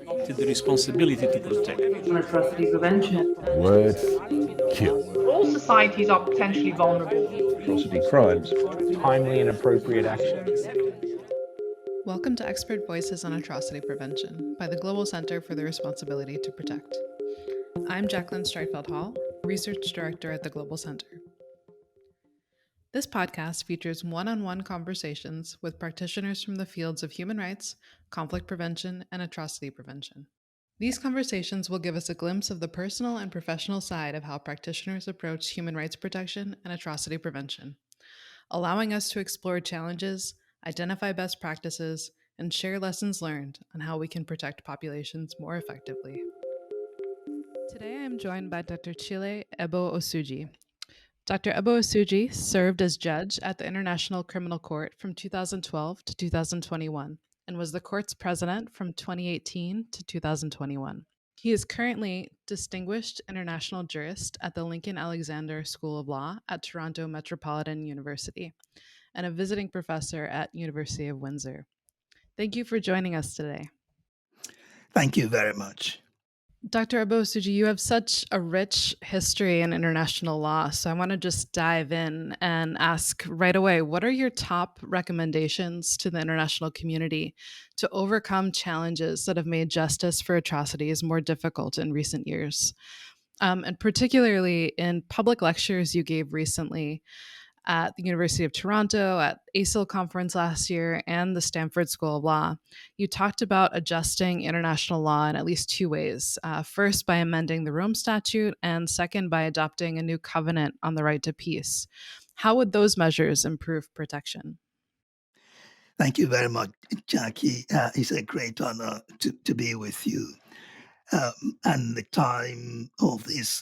to the responsibility to protect. On atrocity prevention. Words kill. All societies are potentially vulnerable. Atrocity crimes. Timely and appropriate action. Welcome to Expert Voices on Atrocity Prevention by the Global Center for the Responsibility to Protect. I'm Jacqueline Streitfeld-Hall, Research Director at the Global Center. This podcast features one-on-one conversations with practitioners from the fields of human rights, conflict prevention, and atrocity prevention. These conversations will give us a glimpse of the personal and professional side of how practitioners approach human rights protection and atrocity prevention, allowing us to explore challenges, identify best practices, and share lessons learned on how we can protect populations more effectively. Today I am joined by Dr. Chile Eboe-Osuji. Dr. Eboe-Osuji served as judge at the International Criminal Court from 2012 to 2021 and was the court's president from 2018 to 2021. He is currently Distinguished International Jurist at the Lincoln Alexander School of Law at Toronto Metropolitan University and a visiting professor at University of Windsor. Thank you for joining us today. Thank you very much. Dr. Eboe-Osuji, you have such a rich history in international law, so I want to just dive in and ask right away, what are your top recommendations to the international community to overcome challenges that have made justice for atrocities more difficult in recent years? And particularly in public lectures you gave recently at the University of Toronto, at ACIL conference last year, and the Stanford School of Law, you talked about adjusting international law in at least two ways. First, by amending the Rome Statute, and second, by adopting a new covenant on the right to peace. How would those measures improve protection? Thank you very much, Jackie. It's a great honor to be with you. And the time of this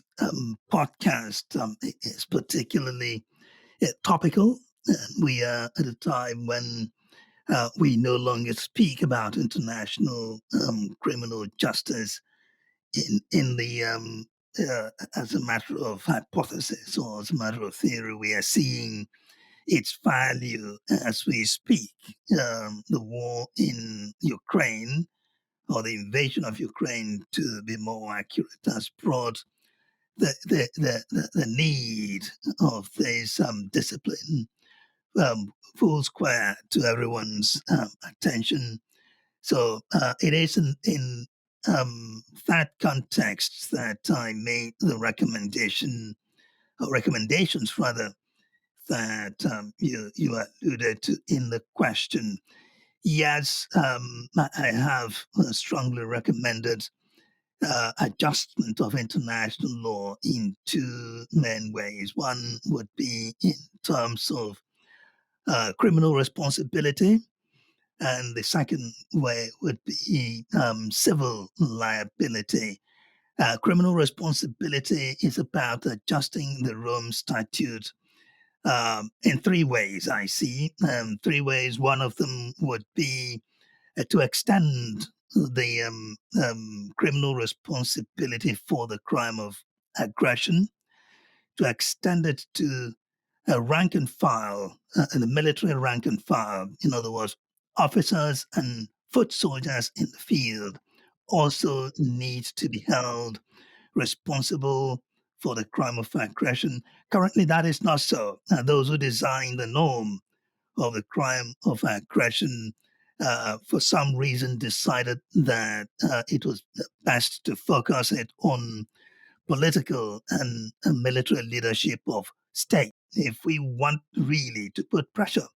podcast is particularly topical. We are at a time when we no longer speak about international criminal justice in the as a matter of hypothesis or as a matter of theory. We are seeing its value as we speak. The war in Ukraine, or the invasion of Ukraine, to be more accurate, has brought the need of this discipline full square to everyone's attention. So it is in that context that I made the recommendations rather, that you alluded to in the question. Yes, I have strongly recommended adjustment of international law in two main ways. One would be in terms of criminal responsibility, and the second way would be civil liability. Criminal responsibility is about adjusting the Rome Statute in three ways, I see. Three ways. One of them would be to extend the criminal responsibility for the crime of aggression, to extend it to a rank and file, the military rank and file. In other words, officers and foot soldiers in the field also need to be held responsible for the crime of aggression. Currently, that is not so. Those who design the norm of the crime of aggression, for some reason, decided that it was best to focus it on political and military leadership of state. If we want really to put pressure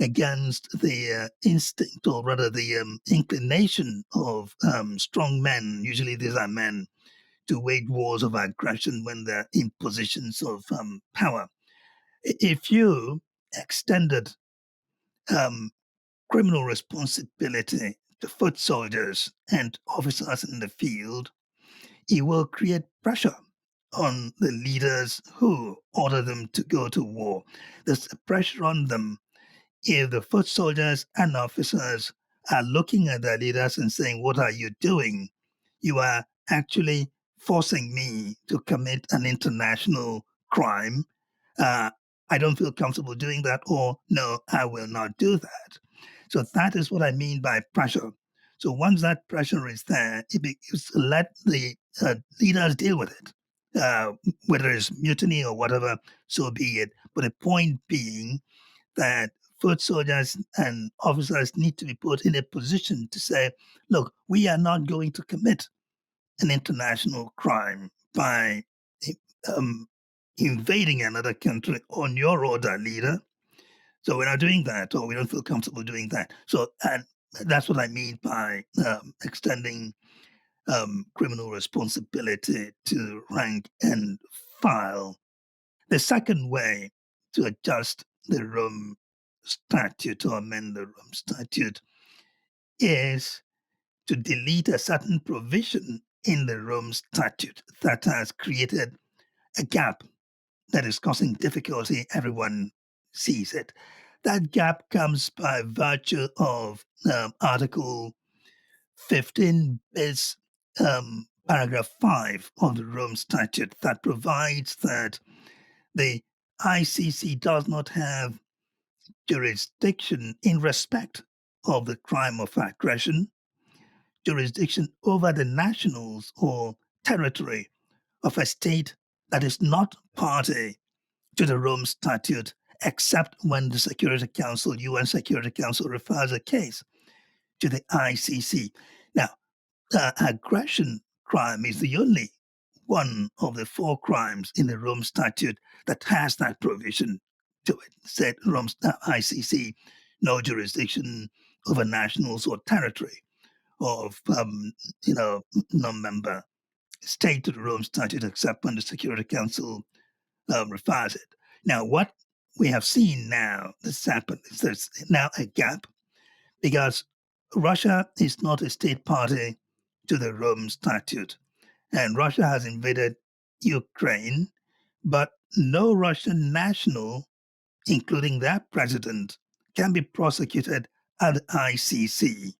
against the instinct, or rather the inclination of strong men, usually these are men, to wage wars of aggression when they're in positions of power. If you extended criminal responsibility to foot soldiers and officers in the field, it will create pressure on the leaders who order them to go to war. There's a pressure on them if the foot soldiers and officers are looking at their leaders and saying, "What are you doing? You are actually forcing me to commit an international crime. I don't feel comfortable doing that," or "No, I will not do that." So that is what I mean by pressure. So once that pressure is there, it's let the leaders deal with it. Whether it's mutiny or whatever, so be it. But the point being that foot soldiers and officers need to be put in a position to say, look, we are not going to commit an international crime by um, invading another country on your order, leader. So we're not doing that, or we don't feel comfortable doing that. So, and that's what I mean by extending criminal responsibility to rank and file. The second way to adjust the Rome Statute or amend the Rome Statute is to delete a certain provision in the Rome Statute that has created a gap that is causing difficulty. Everyone sees it. That gap comes by virtue of Article 15 bis paragraph 5 of the Rome Statute that provides that the ICC does not have jurisdiction in respect of the crime of aggression, jurisdiction over the nationals or territory of a state that is not party to the Rome Statute, except when the Security Council, UN Security Council, refers a case to the ICC. Now, aggression crime is the only one of the 4 crimes in the Rome Statute that has that provision to it. Said Rome ICC, no jurisdiction over nationals or territory of non-member state to the Rome Statute, except when the Security Council refers it. Now, what we have seen now that's happened is there's now a gap because Russia is not a state party to the Rome Statute, and Russia has invaded Ukraine, but no Russian national, including their president, can be prosecuted at the ICC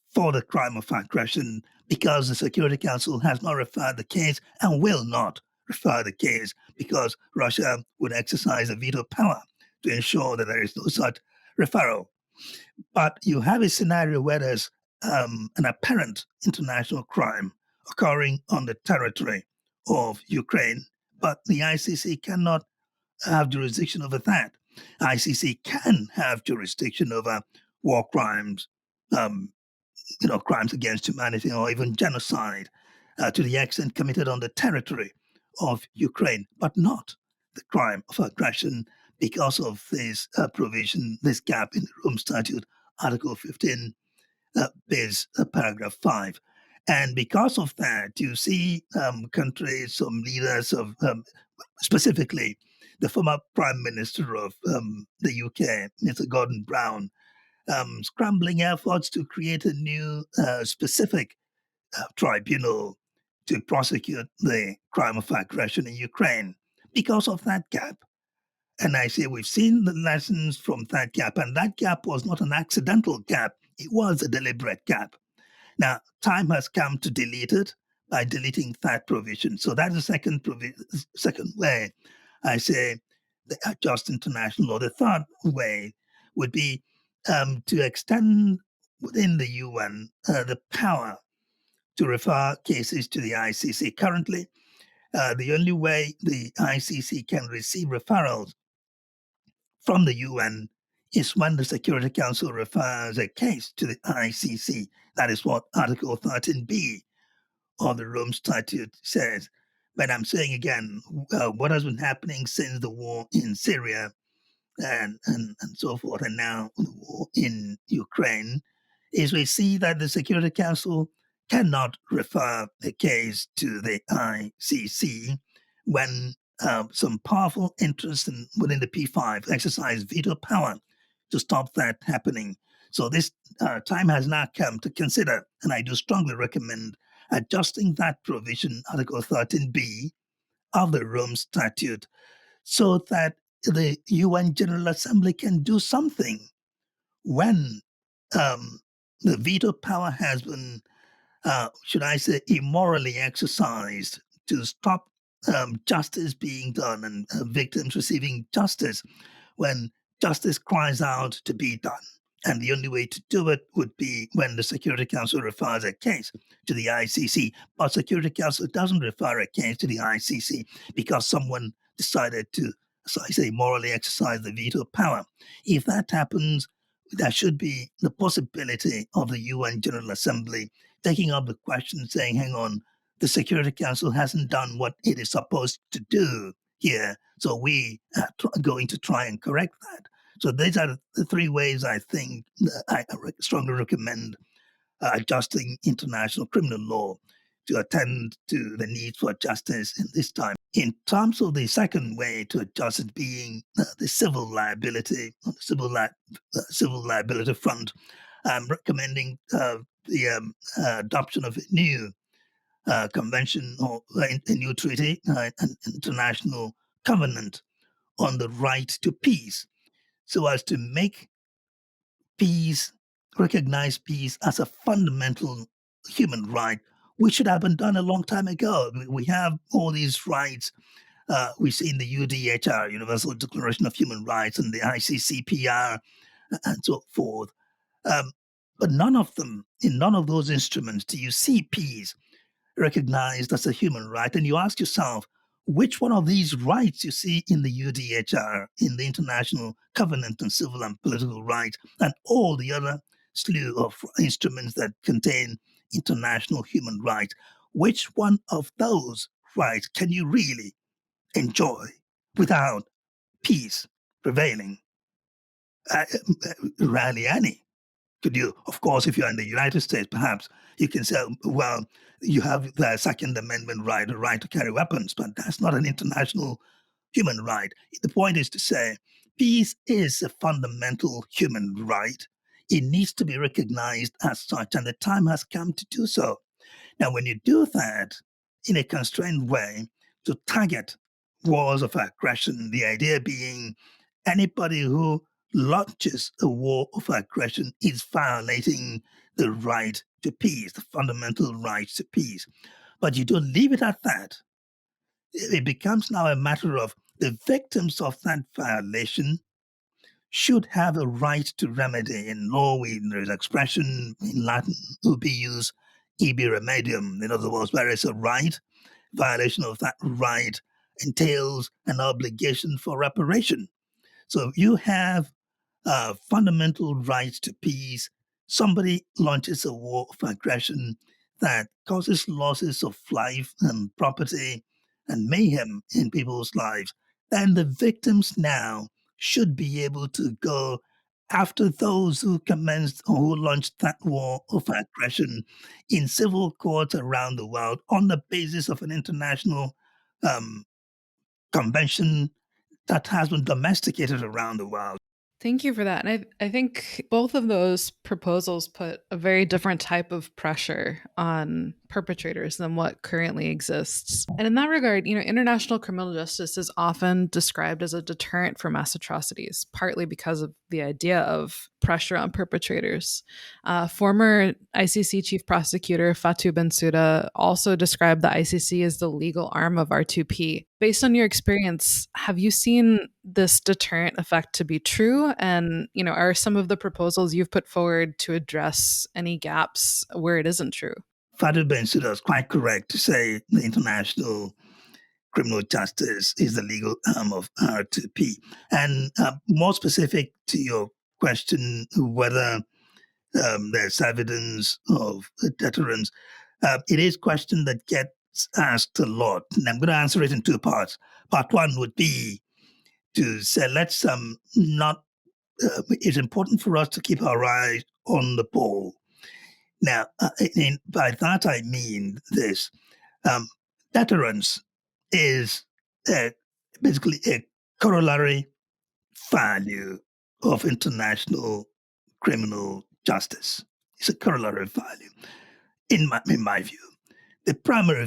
for the crime of aggression because the Security Council has not referred the case and will not refer the case because Russia would exercise a veto power to ensure that there is no such referral. But you have a scenario where there's an apparent international crime occurring on the territory of Ukraine, but the ICC cannot have jurisdiction over that. ICC can have jurisdiction over war crimes, crimes against humanity, or even genocide to the extent committed on the territory of Ukraine, but not the crime of aggression because of this provision, this gap in the Rome Statute, Article 15, bis paragraph 5. And because of that, you see countries, some leaders of, specifically the former Prime Minister of the UK, Mr. Gordon Brown, scrambling efforts to create a new specific tribunal to prosecute the crime of aggression in Ukraine because of that gap. And I say we've seen the lessons from that gap, and that gap was not an accidental gap. It was a deliberate gap. Now, time has come to delete it by deleting that provision. So that's the second way I say the just international law. The third way would be to extend within the UN the power to refer cases to the ICC. Currently, the only way the ICC can receive referrals from the UN is when the Security Council refers a case to the ICC. That is what Article 13b of the Rome Statute says. But I'm saying again, what has been happening since the war in Syria and so forth, and now the war in Ukraine, is we see that the Security Council cannot refer a case to the ICC when some powerful interests within the P5 exercise veto power to stop that happening. So this time has now come to consider, and I do strongly recommend adjusting that provision, Article 13b of the Rome Statute, so that the UN General Assembly can do something when the veto power has been, should I say, immorally exercised to stop justice being done and victims receiving justice when justice cries out to be done. And the only way to do it would be when the Security Council refers a case to the ICC. But Security Council doesn't refer a case to the ICC because someone decided to, so I say, morally exercise the veto power. If that happens, there should be the possibility of the UN General Assembly taking up the question, saying, hang on, the Security Council hasn't done what it is supposed to do here, so we are going to try and correct that. So these are the three ways I think that I strongly recommend adjusting international criminal law to attend to the need for justice in this time. In terms of the second way to adjust it being the civil liability, civil liability front, I'm recommending the adoption of a new convention or a new treaty, an international covenant on the right to peace, so as to make peace, recognize peace as a fundamental human right, which should have been done a long time ago. We have all these rights. We see in the UDHR, Universal Declaration of Human Rights, and the ICCPR, and so forth. But none of them, in none of those instruments, do you see peace recognized as a human right. And you ask yourself, which one of these rights you see in the UDHR, in the International Covenant on Civil and Political Rights, and all the other slew of instruments that contain international human rights, which one of those rights can you really enjoy without peace prevailing? Rarely any. Could you, of course, if you're in the United States, perhaps you can say, well, you have the Second Amendment right, the right to carry weapons, but that's not an international human right. The point is to say, peace is a fundamental human right. It needs to be recognized as such, and the time has come to do so. Now, when you do that in a constrained way to target wars of aggression, the idea being anybody who launches a war of aggression is violating the right to peace, the fundamental right to peace. But you don't leave it at that. It becomes now a matter of the victims of that violation should have a right to remedy. In law, there is expression in Latin, ubius ibi remedium. In other words, where is a right, violation of that right entails an obligation for reparation. So you have fundamental rights to peace. Somebody launches a war of aggression that causes losses of life and property and mayhem in people's lives. And the victims now should be able to go after those who commenced or who launched that war of aggression in civil courts around the world on the basis of an international convention that has been domesticated around the world. Thank you for that. And I think both of those proposals put a very different type of pressure on perpetrators than what currently exists. And in that regard, international criminal justice is often described as a deterrent for mass atrocities, partly because of the idea of pressure on perpetrators. Former ICC Chief Prosecutor Fatou Bensouda also described the ICC as the legal arm of R2P. Based on your experience, have you seen this deterrent effect to be true? And, are some of the proposals you've put forward to address any gaps where it isn't true? Fatou Bensouda is quite correct to say the international criminal justice is the legal arm of R2P. And more specific to your question, whether there's evidence of deterrence, it is a question that gets asked a lot. And I'm going to answer it in two parts. Part one would be to say, let's not, it's important for us to keep our eyes on the ball. Now, by that I mean this. Deterrence is basically a corollary value of international criminal justice. It's a corollary value, in my view. The primary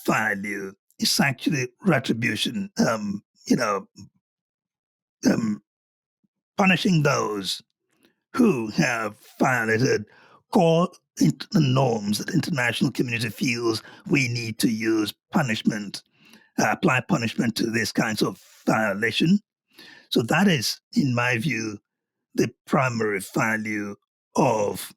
value is actually retribution. Punishing those who have violated core norms that the international community feels we need to use punishment, apply punishment to these kinds of violation. So that is, in my view, the primary value of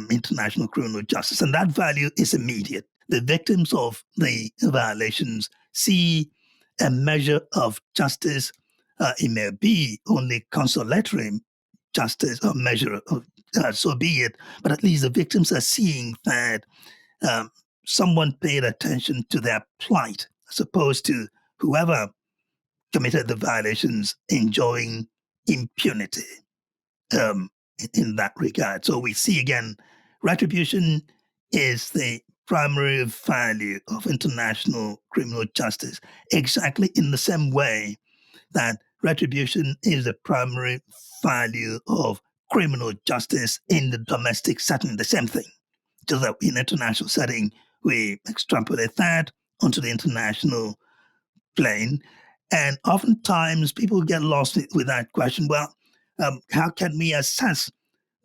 international criminal justice, and that value is immediate. The victims of the violations see a measure of justice. It may be only consolatory justice or measure of so be it, but at least the victims are seeing that someone paid attention to their plight, as opposed to whoever committed the violations enjoying impunity in that regard. So we see again, retribution is the primary value of international criminal justice, exactly in the same way that retribution is the primary value of criminal justice in the domestic setting, the same thing. Just that in international setting, we extrapolate that onto the international plane. And oftentimes people get lost with that question. Well, how can we assess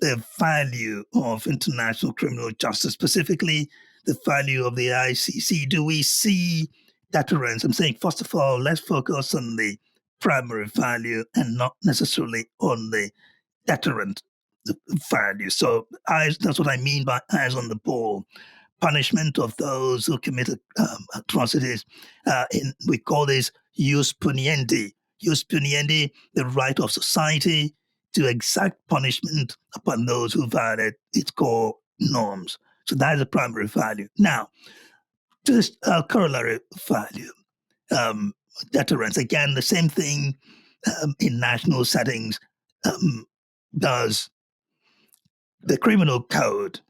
the value of international criminal justice, specifically the value of the ICC? Do we see deterrence? I'm saying, first of all, let's focus on the primary value and not necessarily on the deterrent value. So that's what I mean by eyes on the ball. Punishment of those who committed atrocities. We call this jus puniendi. Jus puniendi, the right of society to exact punishment upon those who violate its core norms. So that is the primary value. Now, just corollary value, deterrence. Again, the same thing in national settings does the criminal code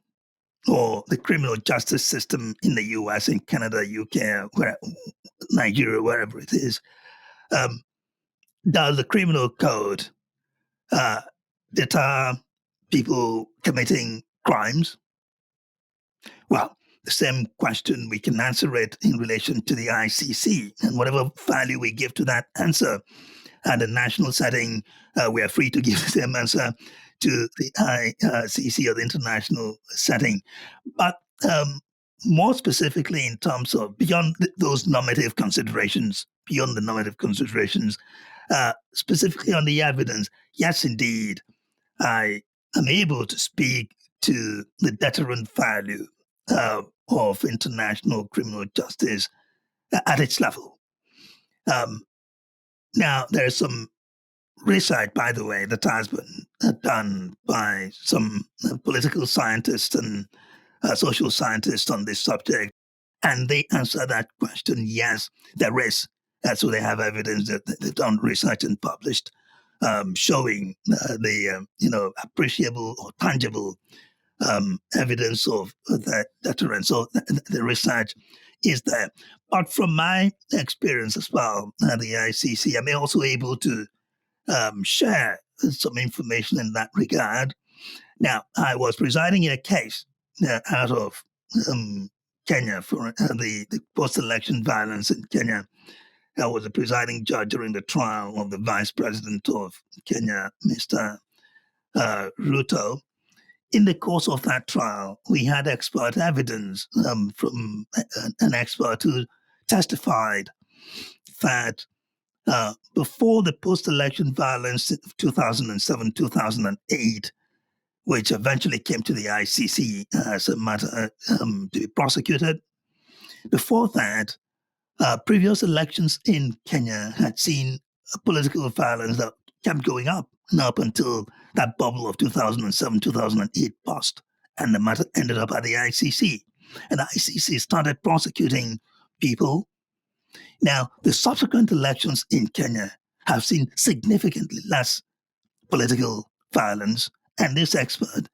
or the criminal justice system in the US, in Canada, UK, Nigeria, wherever it is. Does the criminal code deter people committing crimes? Well, the same question, we can answer it in relation to the ICC, and whatever value we give to that answer at a national setting, we are free to give the same answer to the ICC or the international setting. But more specifically in terms of beyond those normative considerations, specifically on the evidence, yes, indeed, I am able to speak to the deterrent value of international criminal justice at its level. Now, there's some research, by the way, that has been done by some political scientists and social scientists on this subject, and they answer that question, yes, there is. So they have evidence that they've done research and published showing the appreciable or tangible evidence of that deterrence. So the research is there. But from my experience as well at the ICC, I'm also able to share some information in that regard. Now, I was presiding in a case out of Kenya for the post-election violence in Kenya. I was a presiding judge during the trial of the vice president of Kenya, Mr. Ruto. In the course of that trial, we had expert evidence from an expert who testified that before the post-election violence of 2007, 2008, which eventually came to the ICC as a matter to be prosecuted, before that, previous elections in Kenya had seen political violence that kept going up and up until that bubble of 2007, 2008 burst, and the matter ended up at the ICC. And the ICC started prosecuting people. Now, the subsequent elections in Kenya have seen significantly less political violence, and this expert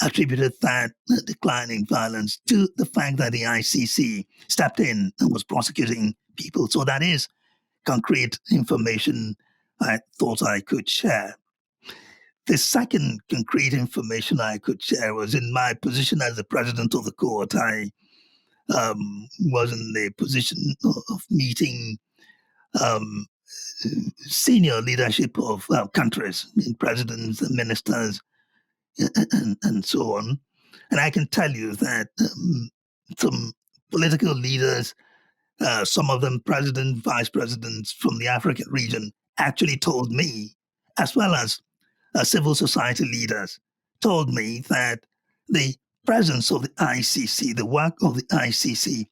attributed that declining violence to the fact that the ICC stepped in and was prosecuting people. So that is concrete information I thought I could share. The second concrete information I could share was in my position as the president of the court. I was in the position of meeting senior leadership of countries, presidents and ministers, and so on. And I can tell you that some political leaders, some of them presidents, vice presidents from the African region, actually told me, as well as civil society leaders told me that the presence of the ICC, the work of the ICC,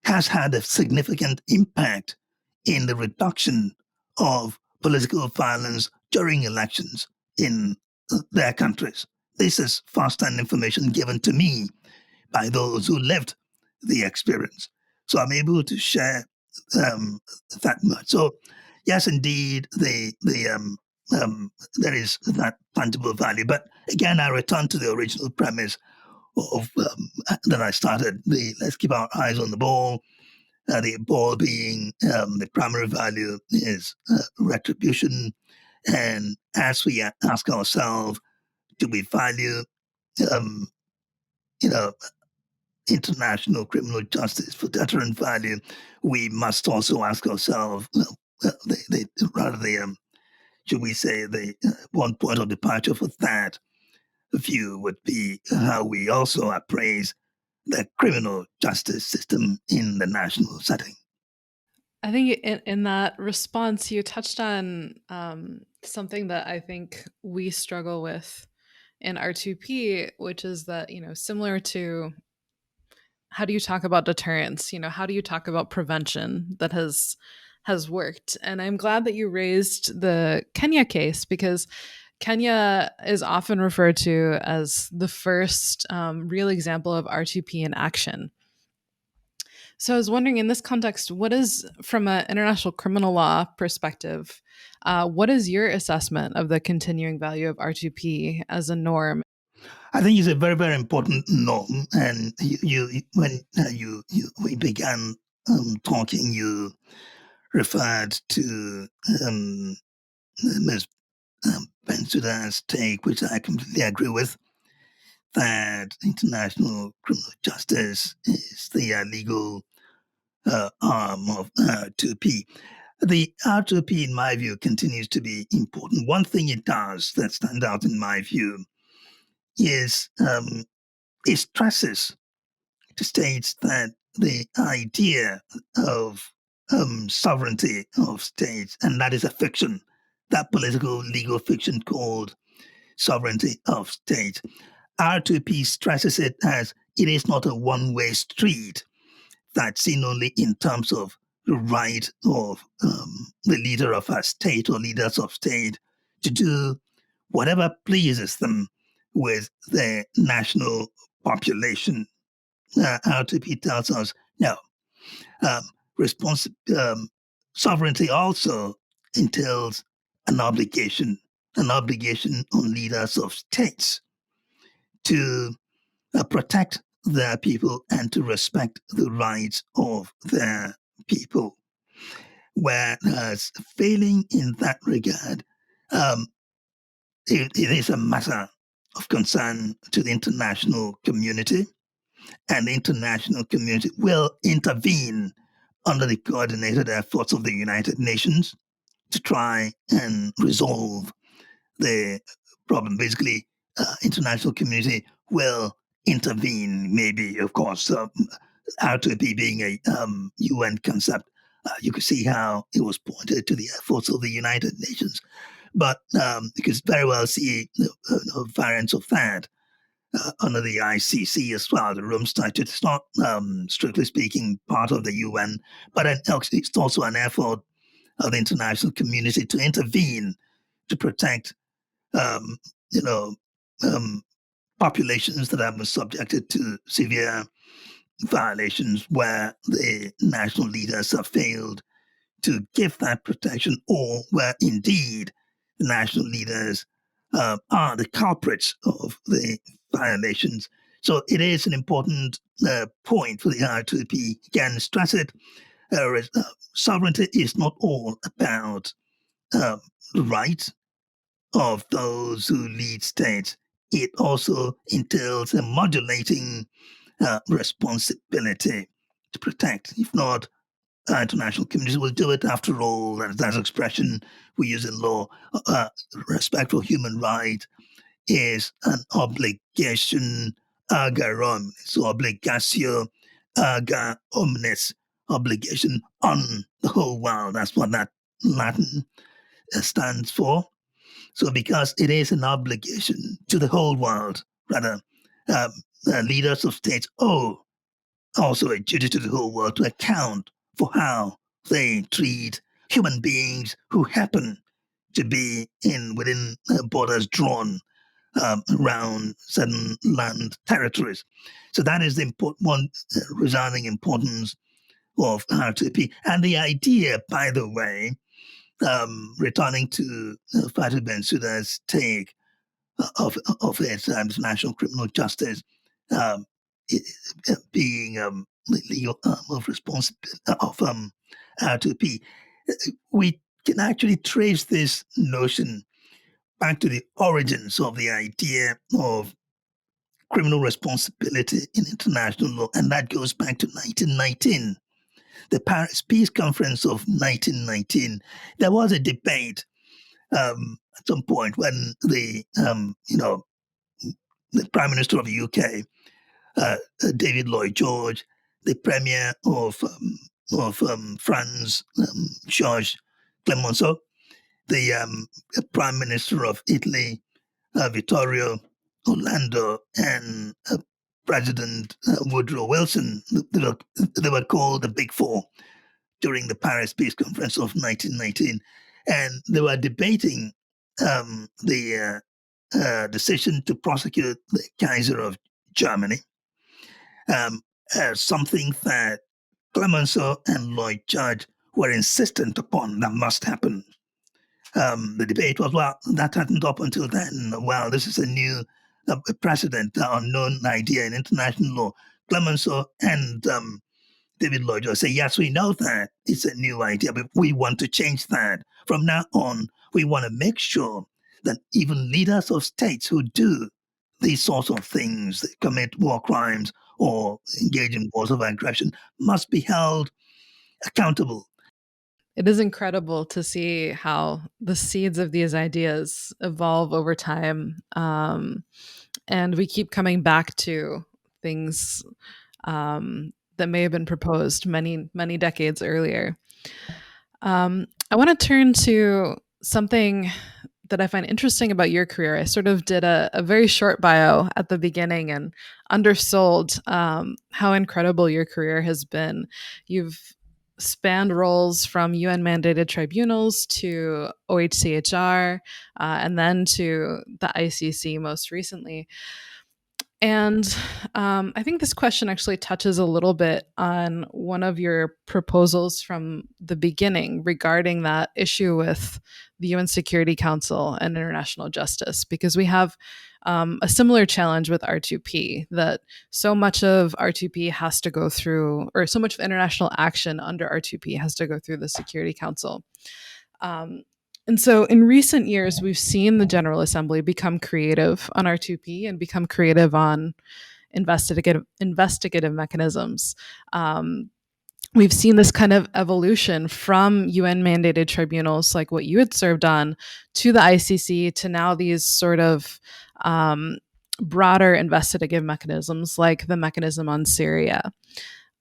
has had a significant impact in the reduction of political violence during elections in their countries. This is first-hand information given to me by those who lived the experience. So I'm able to share that much. So yes, indeed, there is that tangible value. But again, I return to the original premise of that I started. Let's keep our eyes on the ball. The ball being the primary value is retribution. And as we ask ourselves, do we value, um, you know, international criminal justice for deterrent value? We must also ask ourselves, should we say, the one point of departure for that view would be how we also appraise the criminal justice system in the national setting. I think in that response, you touched on something that I think we struggle with in R2P, which is that, similar to how do you talk about deterrence? How do you talk about prevention that has worked? And I'm glad that you raised the Kenya case, because Kenya is often referred to as the first real example of R2P in action. So I was wondering, in this context, what is, from an international criminal law perspective, what is your assessment of the continuing value of R2P as a norm? I think it's a very, very important norm. And when we began talking, you referred to Ms. Bensouda's take, which I completely agree with, that international criminal justice is the legal arm of R2P. The R2P, in my view, continues to be important. One thing it does that stands out, in my view, is it stresses to states that the idea of sovereignty of states, and that is a fiction, that political legal fiction called sovereignty of states. R2P stresses it as it is not a one-way street that's seen only in terms of the right of the leader of a state or leaders of state to do whatever pleases them with their national population. R2P tells us no. Sovereignty also entails an obligation on leaders of states to protect their people and to respect the rights of their people. Whereas failing in that regard, it is a matter of concern to the international community, and the international community will intervene under the coordinated efforts of the United Nations to try and resolve the problem. Basically, international community will intervene, maybe, of course, R2P being a UN concept. You could see how it was pointed to the efforts of the United Nations. But you could very well see variants of that under the ICC as well. The Rome Statute is not, strictly speaking, part of the UN, but it's also an effort of the international community to intervene to protect, um, you know, populations that have been subjected to severe violations where the national leaders have failed to give that protection, or where indeed the national leaders are the culprits of the violations. So it is an important point for the R2P. Again, stress it. Sovereignty is not all about the right of those who lead states. It also entails a modulating responsibility to protect. If not, international communities will do it. After all, that's an expression we use in law. Respect for human rights is an obligation erga omnes, so obligatio erga omnes, obligation on the whole world. That's what that Latin stands for. So because it is an obligation to the whole world, rather, leaders of states owe also a duty to the whole world to account for how they treat human beings who happen to be within borders drawn around certain land territories. So that is the one resounding importance of R2P. And the idea, by the way, returning to Fatou Bensouda's take of it, international criminal justice being the legal arm of responsibility of R2P, we can actually trace this notion back to the origins of the idea of criminal responsibility in international law, and that goes back to 1919, the Paris Peace Conference of 1919. There was a debate at some point when the Prime Minister of the UK, David Lloyd George, the Premier of France, Georges Clemenceau, the Prime Minister of Italy, Vittorio Orlando, and President Woodrow Wilson. They were called the Big Four during the Paris Peace Conference of 1919. And they were debating the decision to prosecute the Kaiser of Germany, something that Clemenceau and Lloyd George were insistent upon that must happen. The debate was, well, that hadn't up until then. Well, this is a new precedent, unknown idea in international law. Clemenceau and David Lloyd George say, yes, we know that it's a new idea, but we want to change that. From now on, we want to make sure that even leaders of states who do these sorts of things, that commit war crimes or engage in wars of aggression, must be held accountable. It is incredible to see how the seeds of these ideas evolve over time. And we keep coming back to things that may have been proposed many, many decades earlier. I want to turn to something that I find interesting about your career. I sort of did a very short bio at the beginning and undersold how incredible your career has been. You've spanned roles from UN-mandated tribunals to OHCHR, and then to the ICC most recently. And I think this question actually touches a little bit on one of your proposals from the beginning regarding that issue with the UN Security Council and international justice, because we have a similar challenge with R2P, that so much of R2P has to go through, or so much of international action under R2P has to go through the Security Council. And so in recent years, we've seen the General Assembly become creative on R2P and become creative on investigative mechanisms. We've seen this kind of evolution from UN-mandated tribunals like what you had served on to the ICC to now these sort of broader investigative mechanisms like the mechanism on Syria.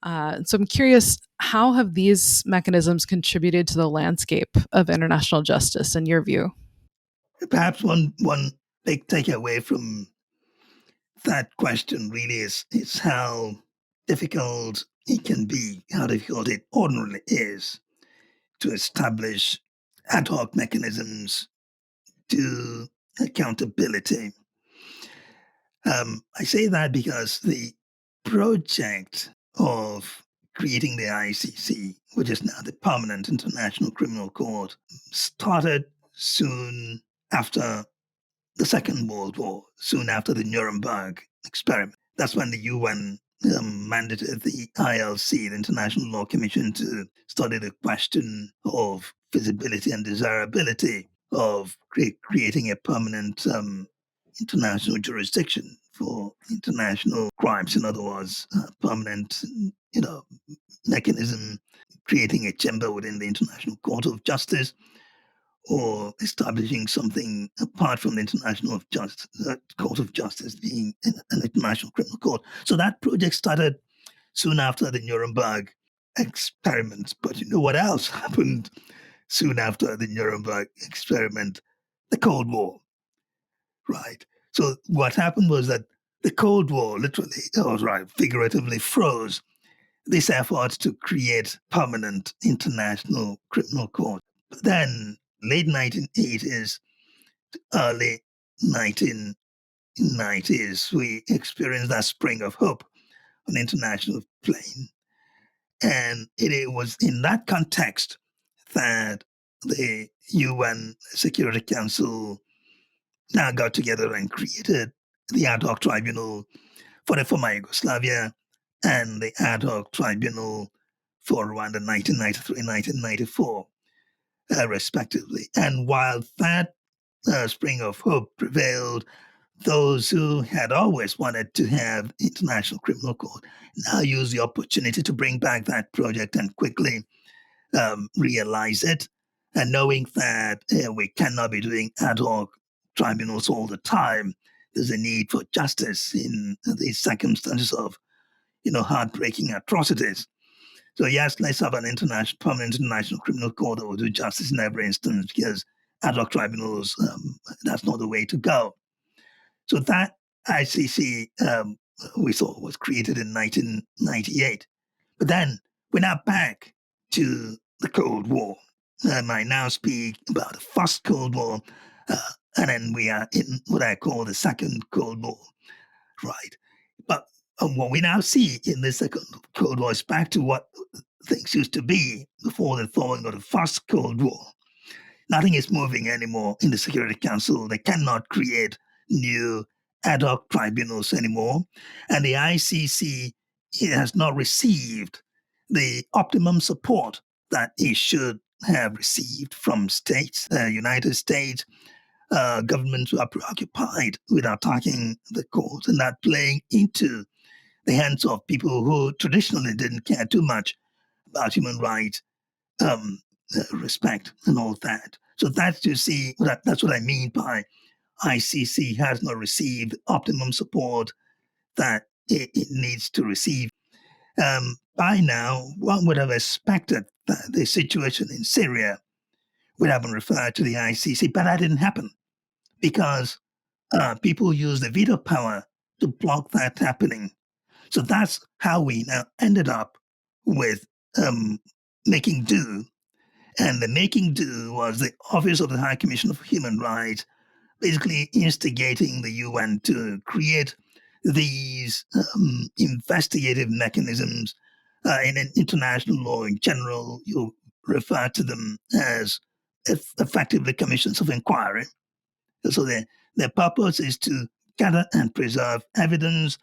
So I'm curious, how have these mechanisms contributed to the landscape of international justice in your view? Perhaps one big takeaway from that question really is how difficult it can be, how difficult it ordinarily is to establish ad hoc mechanisms to accountability. I say that because the project of creating the ICC, which is now the Permanent International Criminal Court, started soon after the Second World War, soon after the Nuremberg experiment. That's when the UN mandated the ILC, the International Law Commission, to study the question of feasibility and desirability of creating a permanent international jurisdiction for international crimes. In other words, permanent, mechanism, creating a chamber within the International Court of Justice, or establishing something apart from the International Court of Justice being an international criminal court. So that project started soon after the Nuremberg experiment. But you know what else happened soon after the Nuremberg experiment? the Cold War, right? So what happened was that the Cold War literally, or right, figuratively froze this effort to create permanent international criminal court. But then, late 1980s, early 1990s, we experienced that spring of hope on the international plane. And it was in that context that the UN Security Council now got together and created the ad hoc tribunal for the former Yugoslavia and the ad hoc tribunal for Rwanda 1993-1994, respectively. And while that spring of hope prevailed, those who had always wanted to have international criminal court now use the opportunity to bring back that project and quickly realize it, and knowing that we cannot be doing ad hoc tribunals all the time. There's a need for justice in these circumstances of, heartbreaking atrocities. So yes, let's have an permanent international criminal court that will do justice in every instance, because ad hoc tribunals, that's not the way to go. So that ICC, we saw, was created in 1998. But then we're now back to the Cold War. I now speak about the first Cold War, and then we are in what I call the second Cold War, right? But what we now see in the second Cold War is back to what things used to be before the thawing of the first Cold War. Nothing is moving anymore in the Security Council. They cannot create new ad hoc tribunals anymore. And the ICC has not received the optimum support that it should have received from states. United States governments who are preoccupied with attacking the courts and not playing into the hands of people who traditionally didn't care too much about human rights, respect, and all that. So that's that's what I mean by ICC has not received optimum support that it needs to receive. By now, one would have expected that the situation in Syria would have been referred to the ICC, but that didn't happen because people used the veto power to block that happening. So that's how we now ended up with making do. And the making do was the Office of the High Commissioner for Human Rights basically instigating the UN to create these investigative mechanisms. In international law in general, you refer to them as effectively commissions of inquiry. So their purpose is to gather and preserve evidence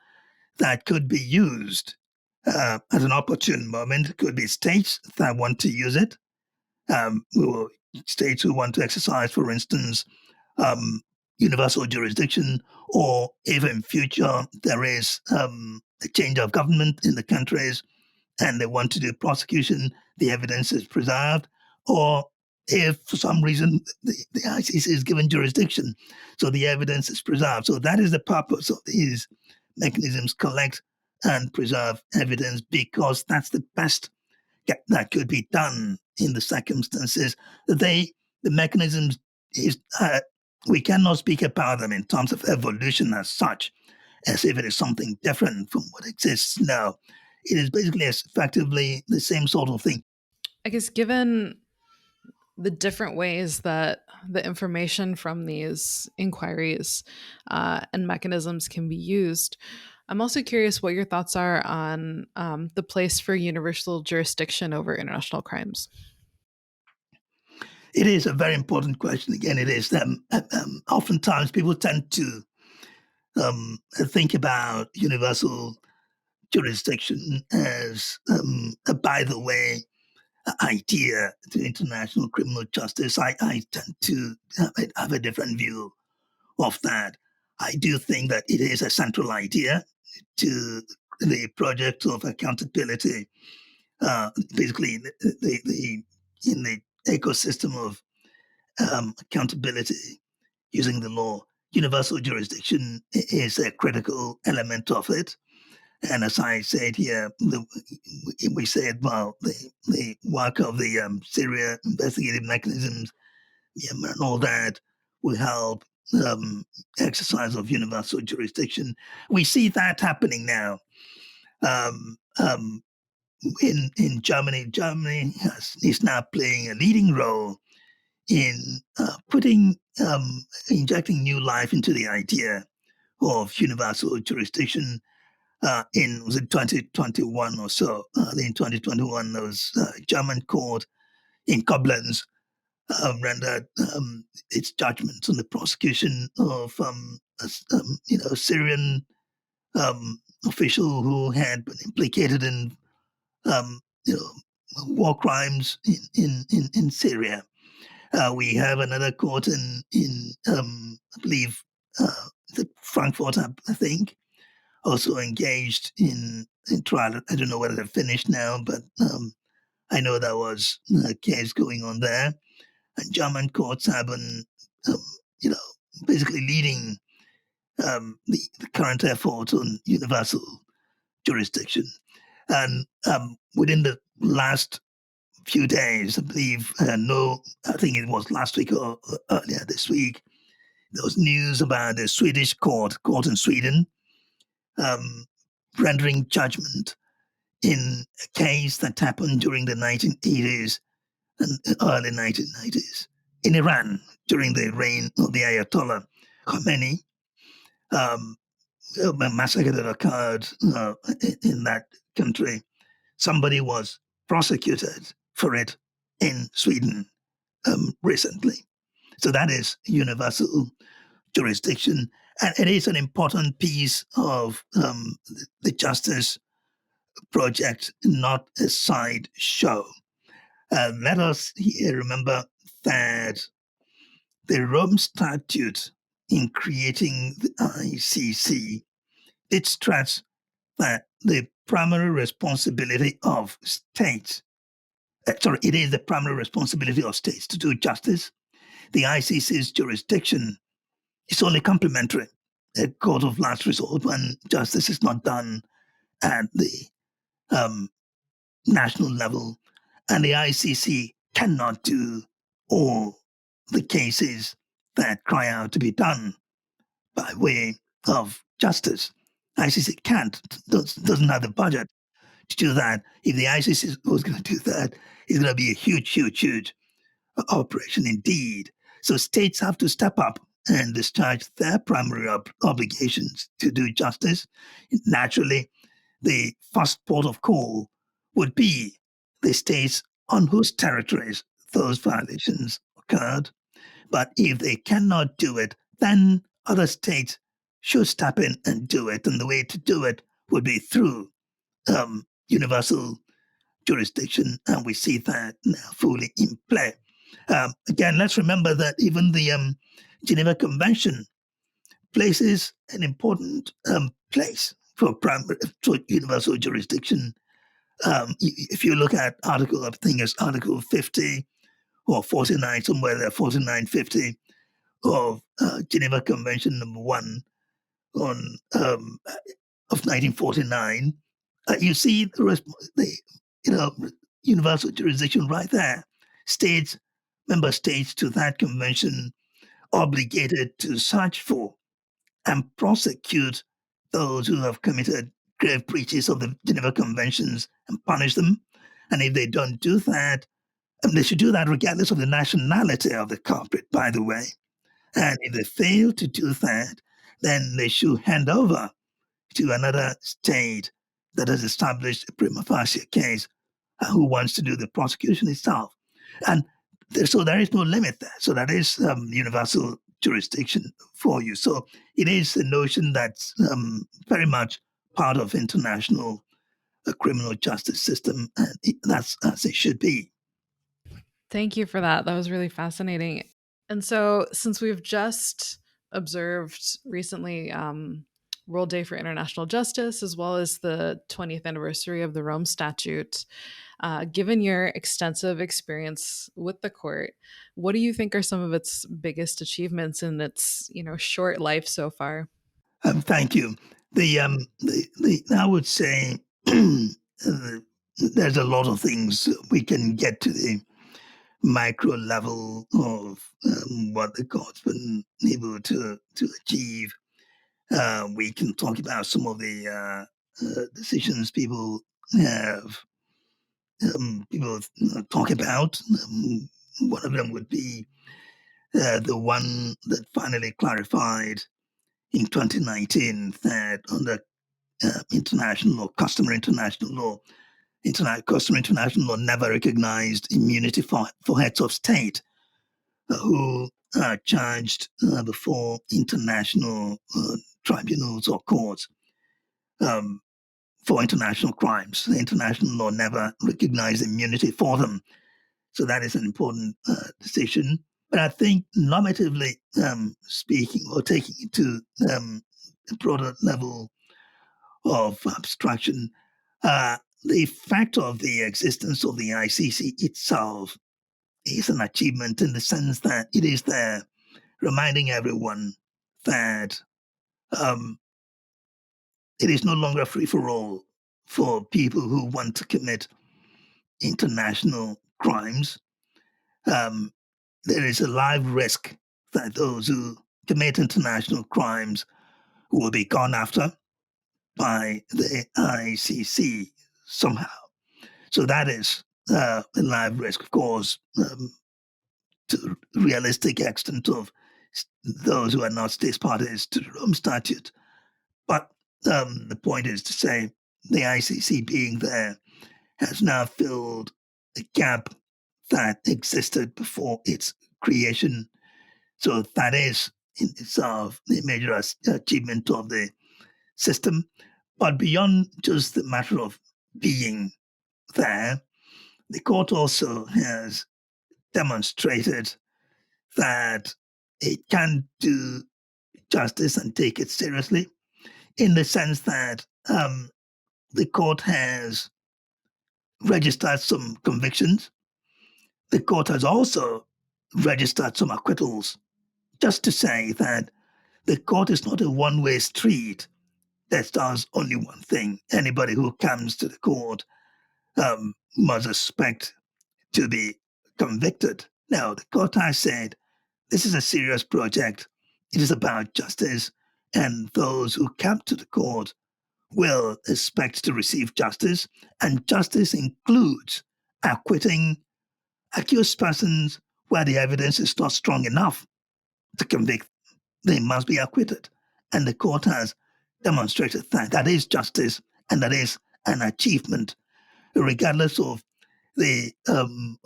that could be used at an opportune moment. It could be states that want to use it, or states who want to exercise, for instance, universal jurisdiction, or if in future there is a change of government in the countries and they want to do prosecution, the evidence is preserved, or if for some reason the ICC is given jurisdiction, so the evidence is preserved. So that is the purpose of these mechanisms: collect and preserve evidence, because that's the best that could be done in the circumstances. The mechanisms is we cannot speak about them in terms of evolution as such, as if it is something different from what exists now. It is basically effectively the same sort of thing. I guess given the different ways that the information from these inquiries and mechanisms can be used, I'm also curious what your thoughts are on the place for universal jurisdiction over international crimes. It is a very important question. Again, it is. Oftentimes people tend to think about universal jurisdiction as a by the way idea to international criminal justice. I tend to have a different view of that. I do think that it is a central idea to the project of accountability, basically in the ecosystem of accountability using the law. Universal jurisdiction is a critical element of it. And as I said here, we said, well, the work of the Syria investigative mechanisms and all that will help exercise of universal jurisdiction. We see that happening now. Um, um, in Germany, Germany is now playing a leading role in injecting new life into the idea of universal jurisdiction. Was it 2021 or so? In 2021, there was a German court in Koblenz rendered its judgment on the prosecution of a Syrian official who had been implicated in um, you know, war crimes in Syria. We have another court in I believe Frankfurt, I think, also engaged in trial. I don't know whether they're finished now, but I know there was a case going on there. And German courts have been, basically leading the current effort on universal jurisdiction. And within the last few days, I believe, I think it was last week or earlier this week, there was news about the Swedish court in Sweden, rendering judgment in a case that happened during the 1980s and early 1990s in Iran during the reign of the Ayatollah Khomeini. A massacre that occurred in that country. Somebody was prosecuted for it in Sweden recently. So that is universal jurisdiction. And it is an important piece of the justice project, not a side show. Let us here remember that the Rome Statute, in creating the ICC, it stressed that the primary responsibility of states, it is the primary responsibility of states to do justice. The ICC's jurisdiction is only complementary, a court of last resort when justice is not done at the national level, and the ICC cannot do all the cases that cry out to be done by way of justice. ICC doesn't have the budget to do that. If the ICC was going to do that, it's going to be a huge operation indeed. So states have to step up and discharge their primary obligations to do justice. Naturally, the first port of call would be the states on whose territories those violations occurred. But if they cannot do it, then other states should step in and do it. And the way to do it would be through universal jurisdiction. And we see that now fully in play. Again, let's remember that even the Geneva Convention places an important place for universal jurisdiction. If you look at Article 50 or 49, somewhere there, 4950 of Geneva Convention number 1 on of 1949, you see the universal jurisdiction right there. Member states to that convention obligated to search for and prosecute those who have committed grave breaches of the Geneva Conventions and punish them. And if they don't do that, and they should do that regardless of the nationality of the culprit, by the way. And if they fail to do that, then they should hand over to another state that has established a prima facie case who wants to do the prosecution itself. And so there is no limit there. So that is universal jurisdiction for you. So it is a notion that's very much part of international criminal justice system, and that's as it should be. Thank you for that. That was really fascinating. And so, since we've just observed recently World Day for International Justice, as well as the 20th anniversary of the Rome Statute, given your extensive experience with the court, what do you think are some of its biggest achievements in its short life so far? Thank you. I would say there's a lot of things we can get to micro level of what the court's been able to achieve. We can talk about some of the decisions people have people talk about. One of them would be the one that finally clarified in 2019 that under international law, customary international law, customary international law never recognized immunity for heads of state who are charged before international tribunals or courts for international crimes. The international law never recognized immunity for them. So that is an important decision. But I think normatively speaking, or taking it to a broader level of abstraction, the fact of the existence of the ICC itself is an achievement in the sense that it is there reminding everyone that it is no longer free for all for people who want to commit international crimes. There is a live risk that those who commit international crimes will be gone after by the ICC somehow. So that is a live risk, of course, to realistic extent of those who are not state parties to the Rome Statute. But the point is to say the ICC being there has now filled a gap that existed before its creation. So that is in itself the major achievement of the system. But beyond just the matter of being there, the court also has demonstrated that it can do justice and take it seriously, in the sense that the court has registered some convictions. The court has also registered some acquittals, just to say that the court is not a one-way street that does only one thing. Anybody who comes to the court must expect to be convicted. Now, the court has said this is a serious project. It is about justice, and those who come to the court will expect to receive justice, and justice includes acquitting accused persons where the evidence is not strong enough to convict. They must be acquitted. And the court has demonstrated that that is justice and that is an achievement, regardless of the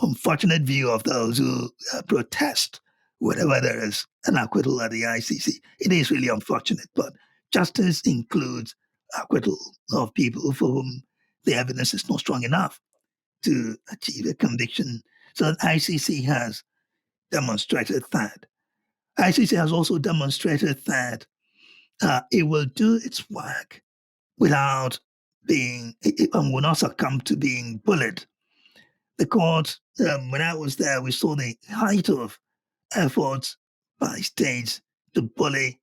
unfortunate view of those who protest whenever there is an acquittal at the ICC. It is really unfortunate, but justice includes acquittal of people for whom the evidence is not strong enough to achieve a conviction. So the ICC has demonstrated that. ICC has also demonstrated that it will do its work without and will not succumb to being bullied. The court, when I was there, we saw the height of efforts by states to bully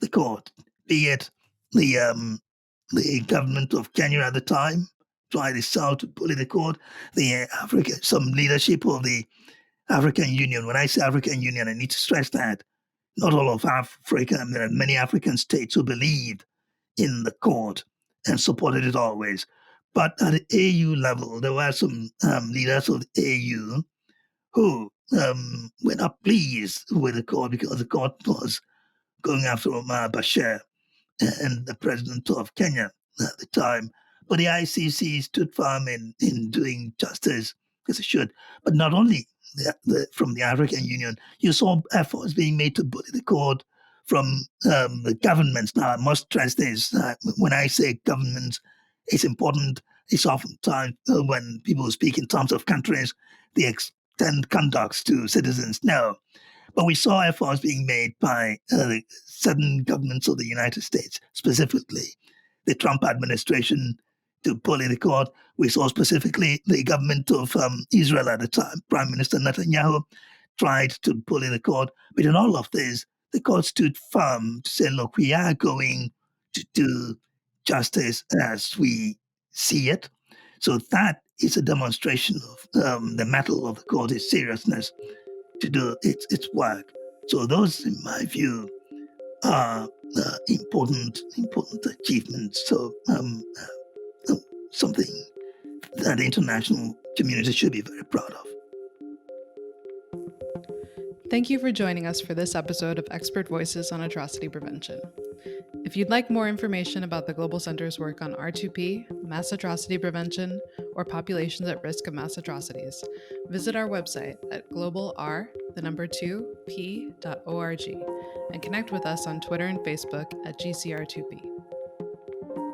the court, be it the government of Kenya at the time tried itself to bully the court, some leadership of the African Union. When I say African Union, I need to stress that not all of Africa, there are many African states who believed in the court and supported it always. But at the AU level, there were some leaders of the AU who were not pleased with the court because the court was going after Omar Bashir and the president of Kenya at the time. But the ICC stood firm in doing justice as it should. But not only from the African Union, you saw efforts being made to bully the court from the governments. Now, I must stress this. When I say governments, it's important. It's oftentimes when people speak in terms of countries, they extend conducts to citizens. No. But we saw efforts being made by certain governments of the United States, specifically the Trump administration, to bully the court. We saw specifically the government of Israel at the time, Prime Minister Netanyahu, tried to bully the court. But in all of this, the court stood firm to say, look, we are going to do justice as we see it. So that it's a demonstration of the mettle of the court's seriousness to do its work. So those, in my view, are important achievements. So something that the international community should be very proud of. Thank you for joining us for this episode of Expert Voices on Atrocity Prevention. If you'd like more information about the Global Center's work on R2P, mass atrocity prevention, or populations at risk of mass atrocities, visit our website at globalr2p.org and connect with us on Twitter and Facebook at GCR2P.